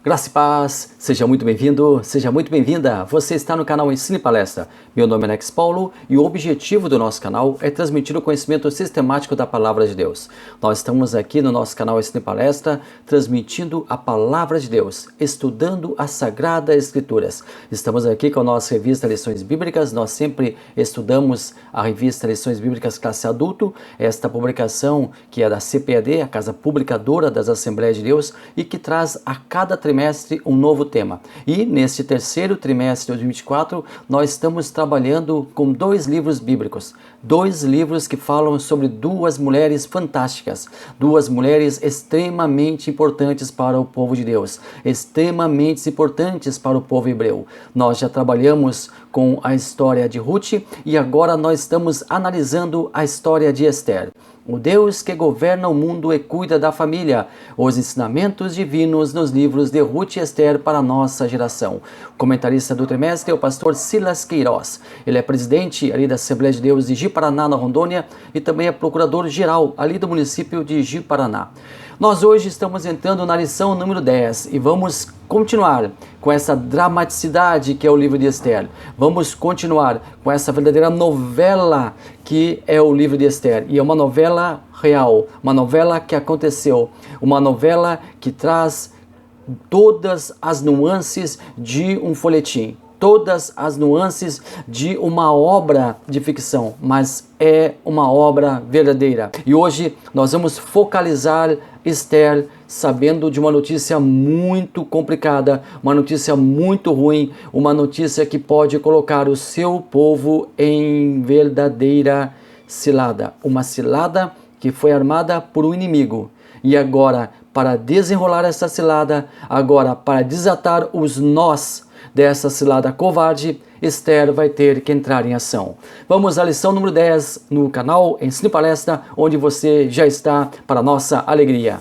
Graça e paz, seja muito bem-vindo, seja muito bem-vinda. Você está no canal Ensino e Palestra. Meu nome é Alex Paulo e o objetivo do nosso canal é transmitir o conhecimento sistemático da Palavra de Deus. Nós estamos aqui no nosso canal Ensino e Palestra transmitindo a Palavra de Deus, estudando as Sagradas Escrituras. Estamos aqui com a nossa revista Lições Bíblicas. Nós sempre estudamos a revista Lições Bíblicas Classe Adulto, esta publicação que é da CPAD, a Casa Publicadora das Assembleias de Deus, e que traz a cada trimestre um novo tema. E neste terceiro trimestre de 2024, nós estamos trabalhando com dois livros bíblicos. Dois livros que falam sobre duas mulheres fantásticas, duas mulheres extremamente importantes para o povo de Deus, extremamente importantes para o povo hebreu. Nós já trabalhamos com a história de Ruth e agora nós estamos analisando a história de Esther. O Deus que governa o mundo e cuida da família. Os ensinamentos divinos nos livros de Ruth e Esther para a nossa geração. O comentarista do trimestre é o pastor Silas Queiroz. Ele é presidente ali da Assembleia de Deus de Ji-Paraná, na Rondônia, e também é procurador-geral ali do município de Ji-Paraná. Nós hoje estamos entrando na lição número 10 e vamos continuar com essa dramaticidade que é o livro de Esther. Vamos continuar com essa verdadeira novela que é o livro de Esther. E é uma novela real, uma novela que aconteceu, uma novela que traz todas as nuances de um folhetim, todas as nuances de uma obra de ficção, mas é uma obra verdadeira. E hoje nós vamos focalizar Esther sabendo de uma notícia muito complicada, uma notícia muito ruim, uma notícia que pode colocar o seu povo em verdadeira cilada. Uma cilada que foi armada por um inimigo. E agora, para desenrolar essa cilada, agora para desatar os nós dessa cilada covarde, Esther vai ter que entrar em ação. Vamos à lição número 10 no canal Ensino e Palestra, onde você já está para a nossa alegria.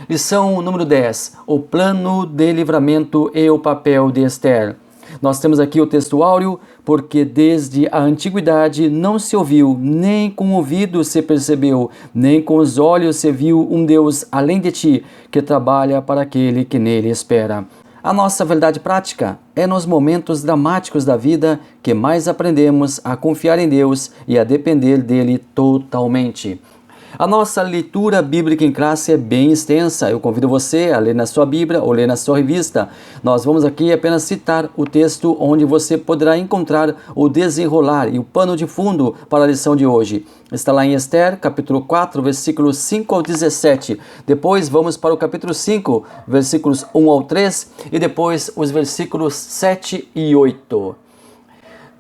Lição número 10, o plano de livramento e o papel de Esther. Nós temos aqui o texto áureo, porque desde a antiguidade não se ouviu, nem com o ouvido se percebeu, nem com os olhos se viu um Deus além de ti, que trabalha para aquele que nele espera. A nossa verdade prática é nos momentos dramáticos da vida que mais aprendemos a confiar em Deus e a depender dele totalmente. A nossa leitura bíblica em classe é bem extensa. Eu convido você a ler na sua Bíblia ou ler na sua revista. Nós vamos aqui apenas citar o texto onde você poderá encontrar o desenrolar e o pano de fundo para a lição de hoje. Está lá em Esther, capítulo 4, versículos 5 ao 17. Depois vamos para o capítulo 5, versículos 1 ao 3 e depois os versículos 7 e 8.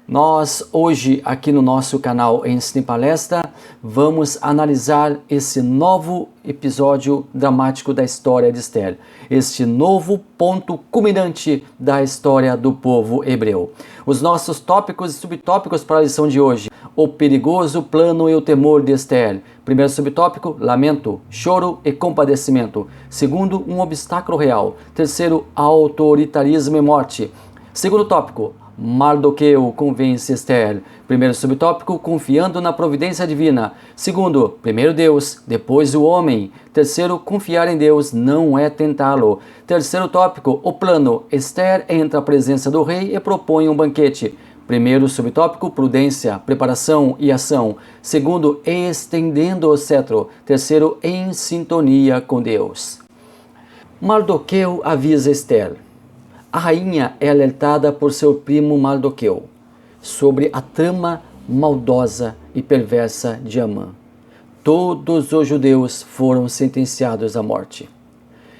Nós hoje aqui no nosso canal Ensino e Palestra vamos analisar esse novo episódio dramático da história de Esther, este novo ponto culminante da história do povo hebreu. Os nossos tópicos e subtópicos para a lição de hoje: o perigoso plano e o temor de Esther. Primeiro subtópico, lamento, choro e compadecimento. Segundo, um obstáculo real. Terceiro, autoritarismo e morte. Segundo tópico, Mardoqueu convence Esther. Primeiro subtópico, confiando na providência divina. Segundo, primeiro Deus, depois o homem. Terceiro, confiar em Deus não é tentá-lo. Terceiro tópico, o plano. Esther entra à presença do rei e propõe um banquete. Primeiro subtópico, prudência, preparação e ação. Segundo, estendendo o cetro. Terceiro, em sintonia com Deus. Mardoqueu avisa Esther. A rainha é alertada por seu primo Mardoqueu sobre a trama maldosa e perversa de Amã. Todos os judeus foram sentenciados à morte.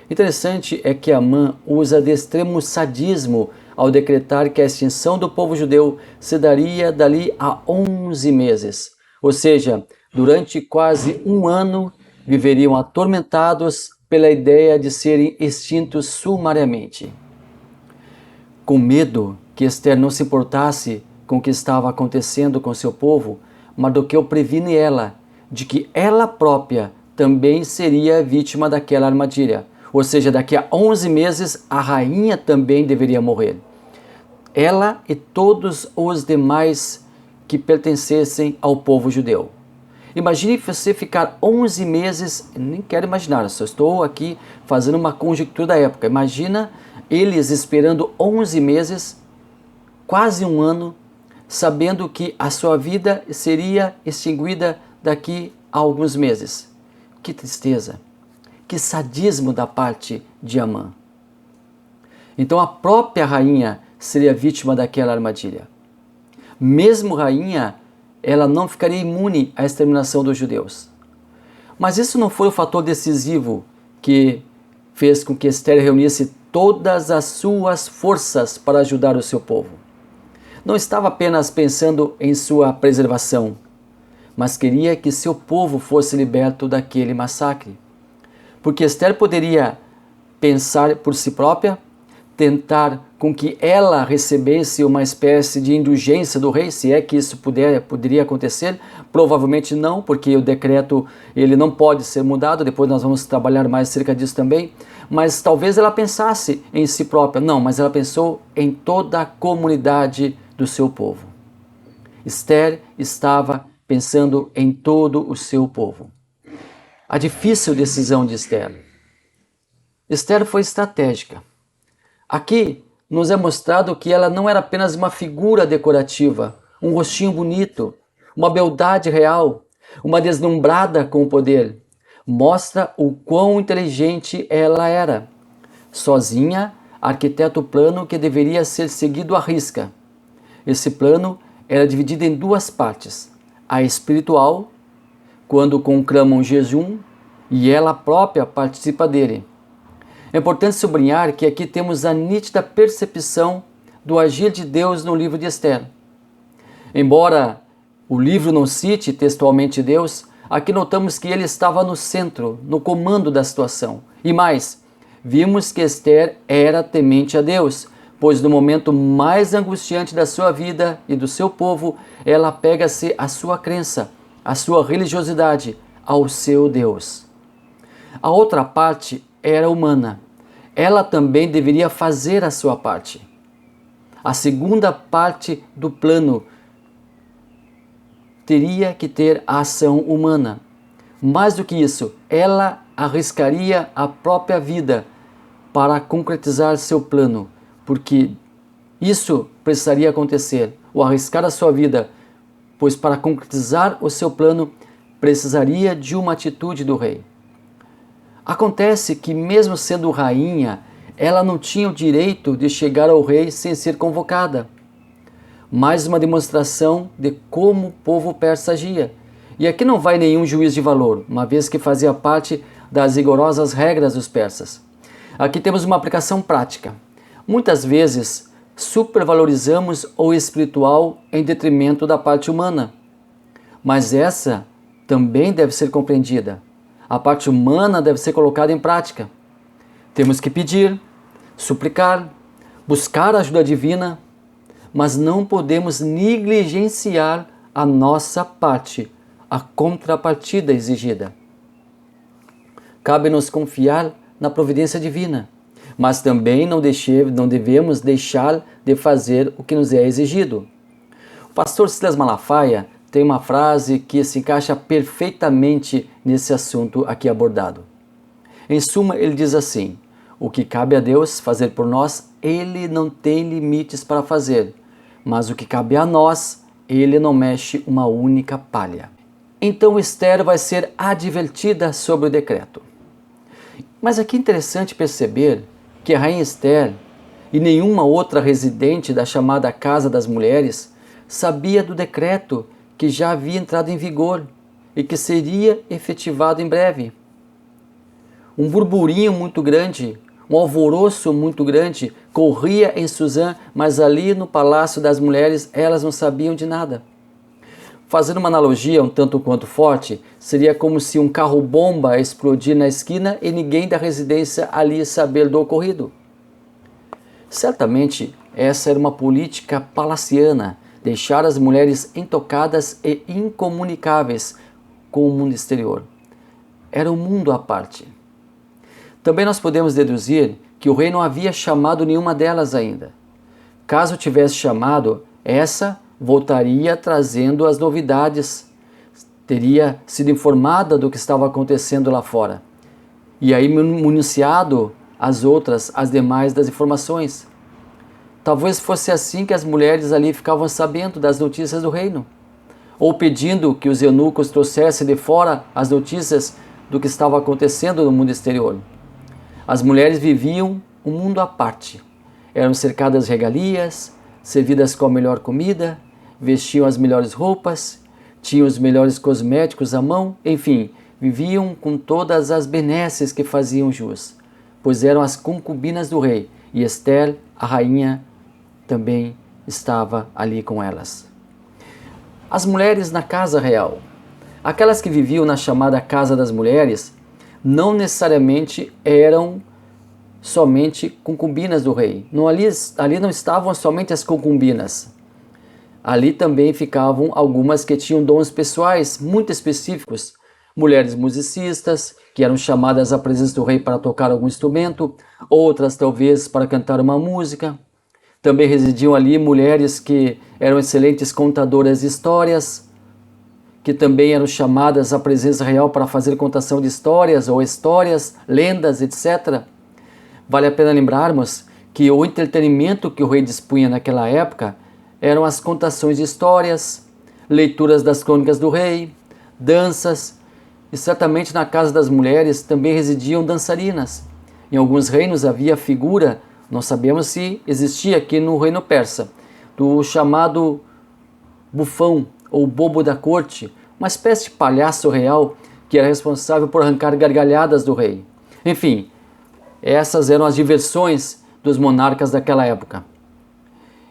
Interessante é que Amã usa de extremo sadismo ao decretar que a extinção do povo judeu se daria dali a 11 meses. Ou seja, durante quase um ano viveriam atormentados pela ideia de serem extintos sumariamente. Com medo que Esther não se importasse com o que estava acontecendo com seu povo, Mardoqueu previne ela de que ela própria também seria vítima daquela armadilha. Ou seja, daqui a 11 meses a rainha também deveria morrer. ela e todos os demais que pertencessem ao povo judeu. Imagine você ficar 11 meses, nem quero imaginar, só estou aqui fazendo uma conjectura da época. Imagina eles esperando 11 meses, quase um ano, sabendo que a sua vida seria extinguida daqui a alguns meses. Que tristeza, que sadismo da parte de Amã. Então a própria rainha seria vítima daquela armadilha. Mesmo rainha, ela não ficaria imune à exterminação dos judeus. Mas isso não foi o fator decisivo que fez com que Esther reunisse todas as suas forças para ajudar o seu povo. Não estava apenas pensando em sua preservação, mas queria que seu povo fosse liberto daquele massacre. Porque Esther poderia pensar por si própria, tentar com que ela recebesse uma espécie de indulgência do rei, se é que isso poderia acontecer. Provavelmente não, porque o decreto ele não pode ser mudado, depois nós vamos trabalhar mais acerca disso também, mas talvez ela pensasse em si própria. Não, mas ela pensou em toda a comunidade do seu povo. Esther estava pensando em todo o seu povo. A difícil decisão de Esther. Esther foi estratégica. Aqui nos é mostrado que ela não era apenas uma figura decorativa, um rostinho bonito, uma beldade real, uma deslumbrada com o poder. Mostra o quão inteligente ela era. Sozinha, arquiteta o plano que deveria ser seguido à risca. Esse plano era dividido em duas partes. A espiritual, quando conclamam jejum, e ela própria participa dele. É importante sublinhar que aqui temos a nítida percepção do agir de Deus no livro de Esther. Embora o livro não cite textualmente Deus, aqui notamos que ele estava no centro, no comando da situação. E mais, vimos que Esther era temente a Deus, pois no momento mais angustiante da sua vida e do seu povo, ela apega-se à sua crença, à sua religiosidade, ao seu Deus. A outra parte era humana. Ela também deveria fazer a sua parte. A segunda parte do plano teria que ter a ação humana. Mais do que isso, ela arriscaria a própria vida para concretizar seu plano, porque isso precisaria acontecer, o arriscar a sua vida, pois para concretizar o seu plano precisaria de uma atitude do rei. Acontece que, mesmo sendo rainha, ela não tinha o direito de chegar ao rei sem ser convocada. Mais uma demonstração de como o povo persa agia. E aqui não vai nenhum juízo de valor, uma vez que fazia parte das rigorosas regras dos persas. Aqui temos uma aplicação prática. Muitas vezes, supervalorizamos o espiritual em detrimento da parte humana. Mas essa também deve ser compreendida. A parte humana deve ser colocada em prática. Temos que pedir, suplicar, buscar a ajuda divina, mas não podemos negligenciar a nossa parte, a contrapartida exigida. Cabe-nos confiar na providência divina, mas também não devemos deixar de fazer o que nos é exigido. O pastor Silas Malafaia tem uma frase que se encaixa perfeitamente nesse assunto aqui abordado. Em suma, ele diz assim: o que cabe a Deus fazer por nós, Ele não tem limites para fazer, mas o que cabe a nós, Ele não mexe uma única palha. Então Esther vai ser advertida sobre o decreto. Mas aqui é interessante perceber que a rainha Esther e nenhuma outra residente da chamada Casa das Mulheres sabia do decreto que já havia entrado em vigor e que seria efetivado em breve. Um burburinho muito grande, um alvoroço muito grande corria em Suzã, mas ali no Palácio das Mulheres elas não sabiam de nada. Fazendo uma analogia um tanto quanto forte, seria como se um carro-bomba explodir na esquina e ninguém da residência ali saber do ocorrido. Certamente essa era uma política palaciana, deixar as mulheres intocadas e incomunicáveis com o mundo exterior. Era um mundo à parte. Também nós podemos deduzir que o rei não havia chamado nenhuma delas ainda. Caso tivesse chamado, essa voltaria trazendo as novidades, teria sido informada do que estava acontecendo lá fora. E aí municiado as demais das informações. Talvez fosse assim que as mulheres ali ficavam sabendo das notícias do reino, ou pedindo que os eunucos trouxessem de fora as notícias do que estava acontecendo no mundo exterior. As mulheres viviam um mundo à parte. Eram cercadas de regalias, servidas com a melhor comida, vestiam as melhores roupas, tinham os melhores cosméticos à mão, enfim, viviam com todas as benesses que faziam jus, pois eram as concubinas do rei, e Ester, a rainha, também estava ali com elas. As mulheres na casa real. Aquelas que viviam na chamada Casa das Mulheres não necessariamente eram somente concubinas do rei. Ali não estavam somente as concubinas. Ali também ficavam algumas que tinham dons pessoais muito específicos. Mulheres musicistas, que eram chamadas à presença do rei para tocar algum instrumento, outras talvez para cantar uma música. Também residiam ali mulheres que eram excelentes contadoras de histórias, que também eram chamadas à presença real para fazer contação de histórias ou histórias, lendas, etc. Vale a pena lembrarmos que o entretenimento que o rei dispunha naquela época eram as contações de histórias, leituras das crônicas do rei, danças, e certamente na casa das mulheres também residiam dançarinas. Em alguns reinos havia a figura, não sabemos se existia aqui no reino persa, do chamado bufão ou bobo da corte, uma espécie de palhaço real que era responsável por arrancar gargalhadas do rei. Enfim, essas eram as diversões dos monarcas daquela época.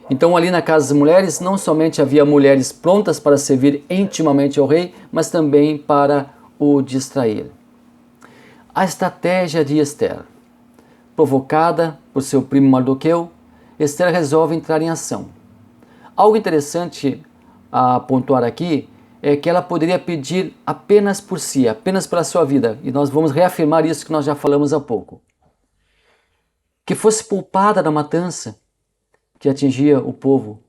Então ali na casa das mulheres não somente havia mulheres prontas para servir intimamente ao rei, mas também para o distrair. A estratégia de Ester. Provocada por seu primo Mardoqueu, Ester resolve entrar em ação. Algo interessante a pontuar aqui é que ela poderia pedir apenas por si, apenas pela sua vida, e nós vamos reafirmar isso que nós já falamos há pouco. Que fosse poupada da matança que atingia o povo.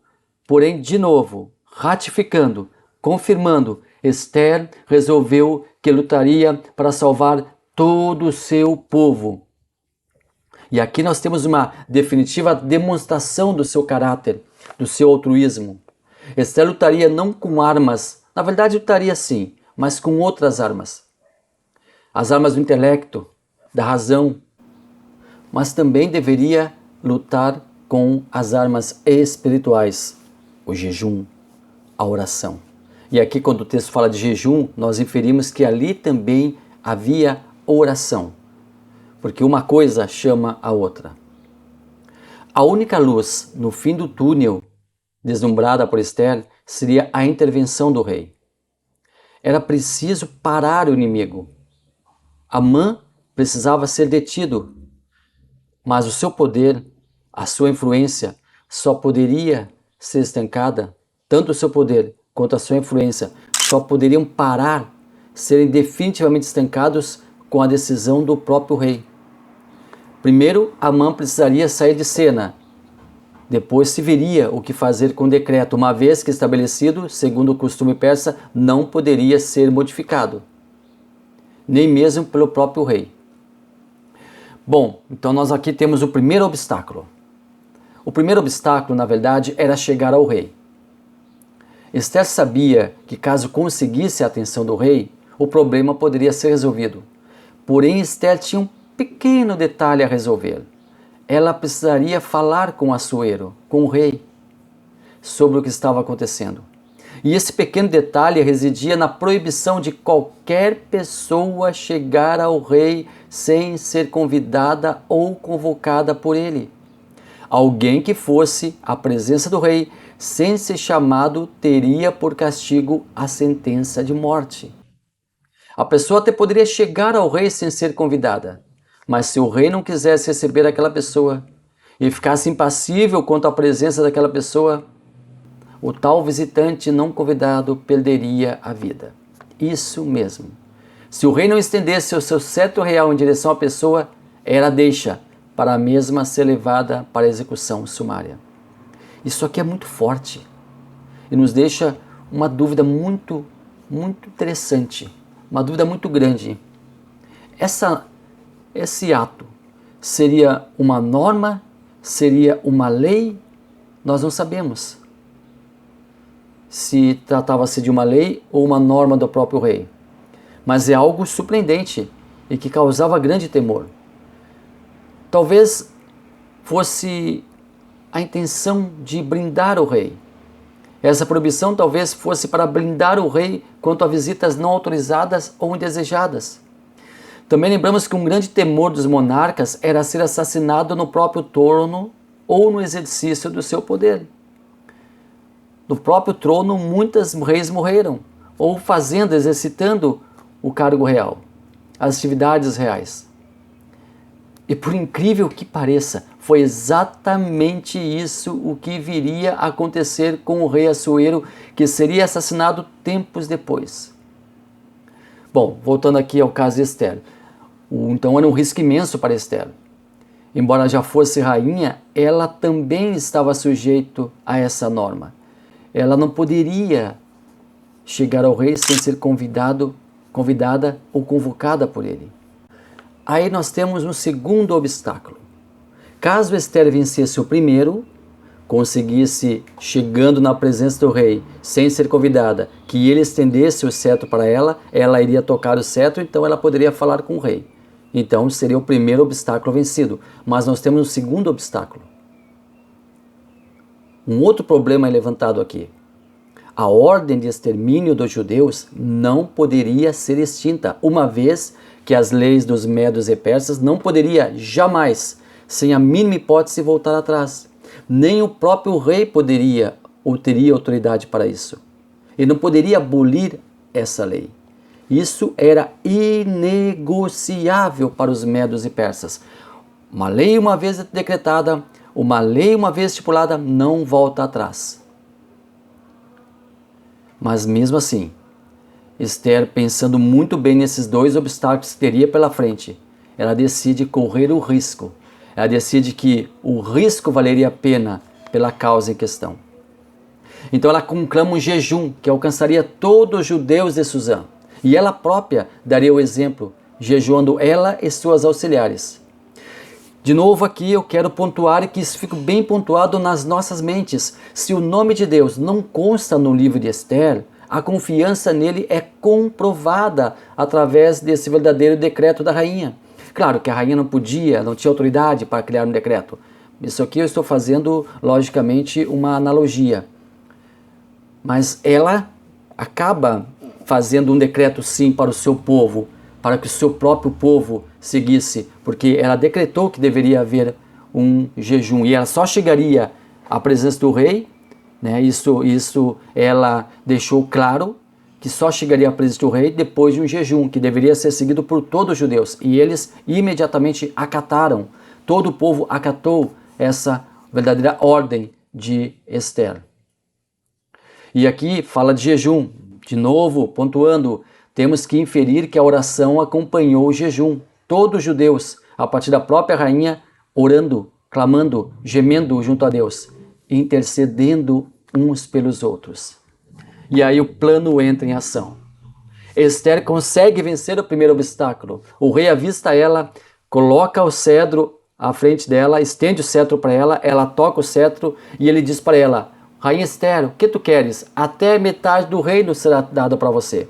Porém, de novo, ratificando, confirmando, Ester resolveu que lutaria para salvar todo o seu povo. E aqui nós temos uma definitiva demonstração do seu caráter, do seu altruísmo. Ester lutaria não com armas, na verdade lutaria sim, mas com outras armas. As armas do intelecto, da razão, mas também deveria lutar com as armas espirituais, o jejum, a oração. E aqui quando o texto fala de jejum, nós inferimos que ali também havia oração, porque uma coisa chama a outra. A única luz no fim do túnel, deslumbrada por Ester, seria a intervenção do rei. Era preciso parar o inimigo. Amã precisava ser detido, mas o seu poder, a sua influência, só poderia ser estancada, tanto o seu poder quanto a sua influência, só poderiam parar, serem definitivamente estancados com a decisão do próprio rei. Primeiro, Amã precisaria sair de cena. Depois se veria o que fazer com o decreto, uma vez que estabelecido, segundo o costume persa, não poderia ser modificado, nem mesmo pelo próprio rei. Bom, então nós aqui temos o primeiro obstáculo. O primeiro obstáculo, na verdade, era chegar ao rei. Ester sabia que caso conseguisse a atenção do rei, o problema poderia ser resolvido. Porém, Ester tinha um pequeno detalhe a resolver. Ela precisaria falar com o Assuero, com o rei, sobre o que estava acontecendo. E esse pequeno detalhe residia na proibição de qualquer pessoa chegar ao rei sem ser convidada ou convocada por ele. Alguém que fosse à presença do rei sem ser chamado teria por castigo a sentença de morte. A pessoa até poderia chegar ao rei sem ser convidada, mas se o rei não quisesse receber aquela pessoa e ficasse impassível quanto à presença daquela pessoa, o tal visitante não convidado perderia a vida. Isso mesmo. Se o rei não estendesse o seu cetro real em direção à pessoa, era deixa para a mesma ser levada para a execução sumária. Isso aqui é muito forte e nos deixa uma dúvida muito interessante, uma dúvida muito grande. Esse ato seria uma norma? Seria uma lei? Nós não sabemos se tratava-se de uma lei ou uma norma do próprio rei. Mas é algo surpreendente e que causava grande temor. Talvez fosse a intenção de blindar o rei. Essa proibição talvez fosse para blindar o rei quanto a visitas não autorizadas ou indesejadas. Também lembramos que um grande temor dos monarcas era ser assassinado no próprio trono ou no exercício do seu poder. No próprio trono, muitos reis morreram, ou fazendo, exercitando o cargo real, as atividades reais. E por incrível que pareça, foi exatamente isso o que viria a acontecer com o rei Assuero, que seria assassinado tempos depois. Bom, voltando aqui ao caso de Esther. Então era um risco imenso para Esther. Embora já fosse rainha, ela também estava sujeita a essa norma. Ela não poderia chegar ao rei sem ser convidada ou convocada por ele. Aí nós temos um segundo obstáculo. Caso Esther vencesse o primeiro, conseguisse, chegando na presença do rei, sem ser convidada, que ele estendesse o cetro para ela, ela iria tocar o cetro, então ela poderia falar com o rei. Então seria o primeiro obstáculo vencido. Mas nós temos um segundo obstáculo. Um outro problema é levantado aqui. A ordem de extermínio dos judeus não poderia ser extinta, uma vez que as leis dos medos e persas não poderia jamais, sem a mínima hipótese, voltar atrás. Nem o próprio rei poderia ou teria autoridade para isso. Ele não poderia abolir essa lei. Isso era inegociável para os medos e persas. Uma lei uma vez decretada, uma lei uma vez estipulada, não volta atrás. Mas mesmo assim, Esther, pensando muito bem nesses dois obstáculos que teria pela frente, ela decide correr o risco. Ela decide que o risco valeria a pena pela causa em questão. Então ela conclama um jejum que alcançaria todos os judeus de Suzã. E ela própria daria o exemplo, jejuando ela e suas auxiliares. De novo aqui eu quero pontuar e que isso fique bem pontuado nas nossas mentes. Se o nome de Deus não consta no livro de Esther, a confiança nele é comprovada através desse verdadeiro decreto da rainha. Claro que a rainha não tinha autoridade para criar um decreto. Isso aqui eu estou fazendo, logicamente, uma analogia. Mas ela acaba fazendo um decreto sim para o seu povo, para que o seu próprio povo seguisse, porque ela decretou que deveria haver um jejum e ela só chegaria à presença do rei, né? Isso ela deixou claro, que só chegaria à presença do rei depois de um jejum, que deveria ser seguido por todos os judeus. E eles imediatamente acataram, todo o povo acatou essa verdadeira ordem de Esther. E aqui fala de jejum, de novo, pontuando, temos que inferir que a oração acompanhou o jejum. Todos os judeus, a partir da própria rainha, orando, clamando, gemendo junto a Deus, intercedendo uns pelos outros. E aí o plano entra em ação. Esther consegue vencer o primeiro obstáculo. O rei avista ela, coloca o cetro à frente dela, estende o cetro para ela, ela toca o cetro e ele diz para ela: Rainha Esther, o que tu queres? Até metade do reino será dado para você.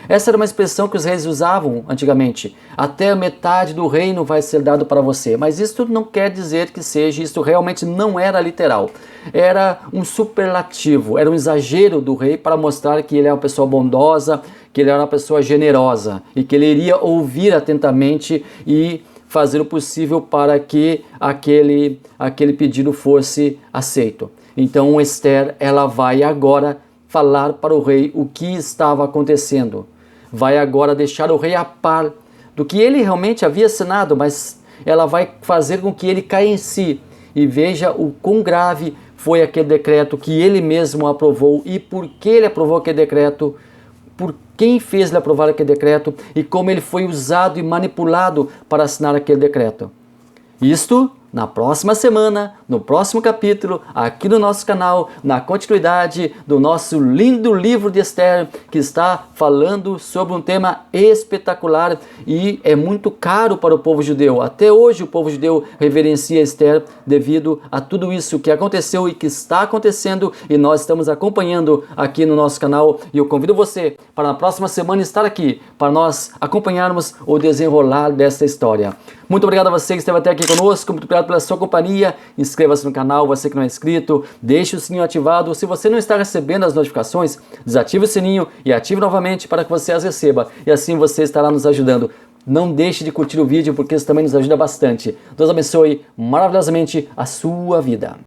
Essa era uma expressão que os reis usavam antigamente. Até a metade do reino vai ser dado para você. Mas isso não quer dizer que seja, isso realmente não era literal. Era um superlativo, era um exagero do rei para mostrar que ele é uma pessoa bondosa, que ele era uma pessoa generosa e que ele iria ouvir atentamente e fazer o possível para que aquele pedido fosse aceito. Então Esther, ela vai agora falar para o rei o que estava acontecendo. Vai agora deixar o rei a par do que ele realmente havia assinado, mas ela vai fazer com que ele caia em si e veja o quão grave foi aquele decreto que ele mesmo aprovou e por que ele aprovou aquele decreto, por quem fez ele aprovar aquele decreto e como ele foi usado e manipulado para assinar aquele decreto. Isto na próxima semana, no próximo capítulo, aqui no nosso canal, na continuidade do nosso lindo livro de Esther, que está falando sobre um tema espetacular e é muito caro para o povo judeu. Até hoje o povo judeu reverencia Esther devido a tudo isso que aconteceu e que está acontecendo, e nós estamos acompanhando aqui no nosso canal, e eu convido você para na próxima semana estar aqui para nós acompanharmos o desenrolar dessa história. Muito obrigado a você que esteve até aqui conosco, muito obrigado pela sua companhia. Inscreva-se no canal, você que não é inscrito, deixe o sininho ativado. Se você não está recebendo as notificações, desative o sininho e ative novamente para que você as receba, e assim você estará nos ajudando. Não deixe de curtir o vídeo, porque isso também nos ajuda bastante. Deus abençoe maravilhosamente a sua vida.